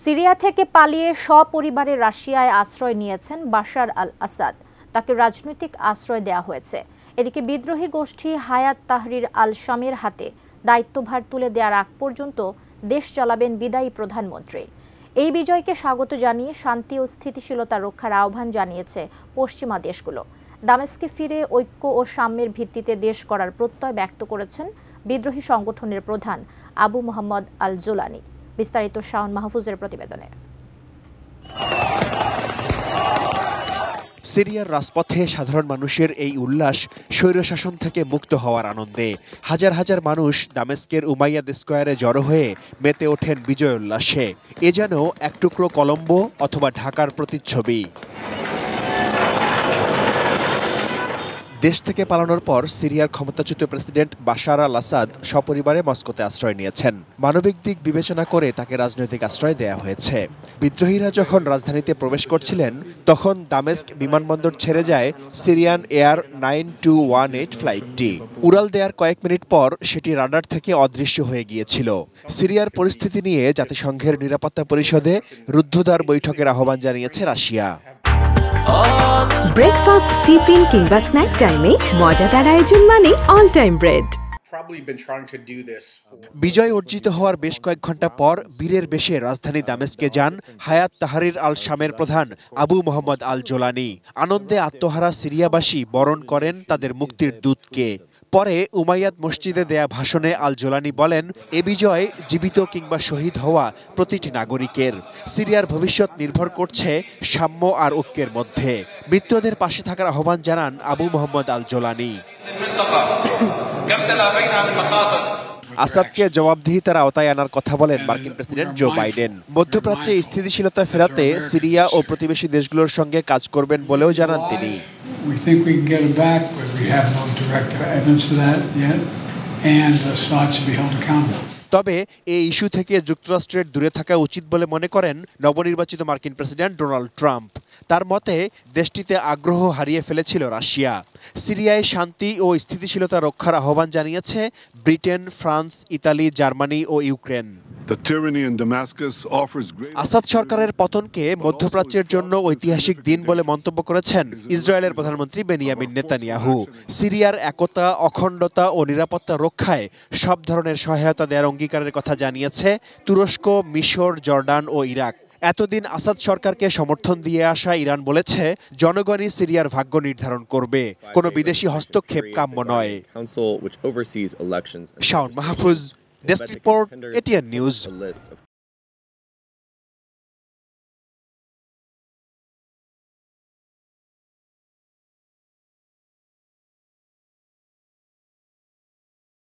Syria থেকে পালিয়ে সপরিবারে রাশিয়ায় আশ্রয় নিয়েছেন বাশার আল আসাদ। তাকে রাজনৈতিক আশ্রয় দেওয়া হয়েছে। এদিকে বিদ্রোহী গোষ্ঠী হায়াত তাহরির আল শামের হাতে দায়িত্বভার তুলে দেওয়ার আগ পর্যন্ত দেশ চালাবেন বিদায়ী প্রধানমন্ত্রী। এই বিজয়কে স্বাগত জানিয়ে শান্তি ও স্থিতিশীলতা রক্ষার আহ্বান জানিয়েছে পশ্চিমা দেশগুলো। দামেস্কে ফিরে ঐক্য ও সাম্যের ভিত্তিতে দেশ গড়ার প্রত্যয় ব্যক্ত করেছেন বিদ্রোহী সংগঠনের প্রধান আবু মোহাম্মদ আল জোলানি। বিস্তারিত শাওন মাহফুজের প্রতিবেদনে। সিরিয়ার রাজপথে সাধারণ মানুষের এই উল্লাস স্বৈরশাসন থেকে মুক্ত হওয়ার আনন্দে। হাজার হাজার মানুষ দামেস্কের উমাইয়াদ স্কয়ারে জড়ো হয়ে মেতে ওঠেন বিজয় উল্লাসে। এ যেন এক টুকরো কলম্বো অথবা ঢাকার প্রতিচ্ছবি। দেশ থেকে পালানোর পর সিরিয়ার ক্ষমতাচ্যুত প্রেসিডেন্ট বাশার আল আসাদ সপরিবারে মস্কোতে আশ্রয় নিয়েছেন। মানবিক দিক বিবেচনা করে তাকে রাজনৈতিক আশ্রয় দেয়া হয়েছে। বিদ্রোহীরা যখন রাজধানীতে প্রবেশ করছিলেন তখন দামেস্ক বিমানবন্দর ছেড়ে যায় সিরিয়ান এয়ার 9218 ফ্লাইটটি। উড়াল দেওয়ার কয়েক মিনিট পর সেটি রাডার থেকে অদৃশ্য হয়ে গিয়েছিল। সিরিয়ার পরিস্থিতি নিয়ে জাতিসংঘের নিরাপত্তা পরিষদে রুদ্ধদ্বার বৈঠকের আহ্বান জানিয়েছে রাশিয়া। ব্রেকফাস্ট, টিফিন কিংবা স্ন্যাক টাইমে মজাদার আয়োজন মানে অল টাইম ব্রেড। বিজয় অর্জিত হওয়ার বেশ কয়েক ঘন্টা পর বীরের বেশে রাজধানী দামেস্কে যান হায়াত তাহরির আল শামের প্রধান আবু মোহাম্মদ আল জোলানি। আনন্দে আত্মহারা সিরিয়াবাসী বরণ করেন তাদের মুক্তির দূতকে। পরে উমাইয়াদ মসজিদে দেয়া ভাষণে আল জোলানি বলেন, এ বিজয় জীবিত কিংবা শহীদ হওয়া প্রতিটি নাগরিকের। সিরিয়ার ভবিষ্যৎ নির্ভর করছে সাম্য আর ঐক্যের মধ্যে। মিত্রদের পাশে থাকার আহ্বান জানান আবু মোহাম্মদ আল জোলানি। আসাদকে জবাবদিহিতার আওতায় আনার কথা বলেন মার্কিন প্রেসিডেন্ট জো বাইডেন। মধ্যপ্রাচ্যে স্থিতিশীলতা ফেরাতে সিরিয়া ও প্রতিবেশী দেশগুলোর সঙ্গে কাজ করবেন বলেও জানান তিনি। তবে এই ইস্যু থেকে যুক্তরাষ্ট্রের দূরে থাকা উচিত বলে মনে করেন নবনির্বাচিত মার্কিন প্রেসিডেন্ট ডোনাল্ড ট্রাম্প। তার মতে দেশটিতে আগ্রহ হারিয়ে ফেলেছিল রাশিয়া। সিরিয়ায় শান্তি ও স্থিতিশীলতা রক্ষার আহ্বান জানিয়েছে ব্রিটেন, ফ্রান্স, ইতালি, জার্মানি ও ইউক্রেন। আসাদ সরকারের পতনকে মধ্যপ্রাচ্যের জন্য ঐতিহাসিক দিন বলে মন্তব্য করেছেন ইসরায়েলের প্রধানমন্ত্রী বেনিয়ামিন নেতানিয়াহু। সিরিয়ার একতা, অখণ্ডতা ও নিরাপত্তা রক্ষায় সব ধরনের সহায়তা দেওয়ার অঙ্গীকারের কথা জানিয়েছে তুরস্ক, মিশর, জর্ডান ও ইরাক। এতদিন আসাদ সরকারকে সমর্থন দিয়ে আসা ইরান বলেছে, জনগণই সিরিয়ার ভাগ্য নির্ধারণ করবে, কোনো বিদেশি হস্তক্ষেপ কাম্য নয়। Shaon Mahfuz, desk report, ATN news.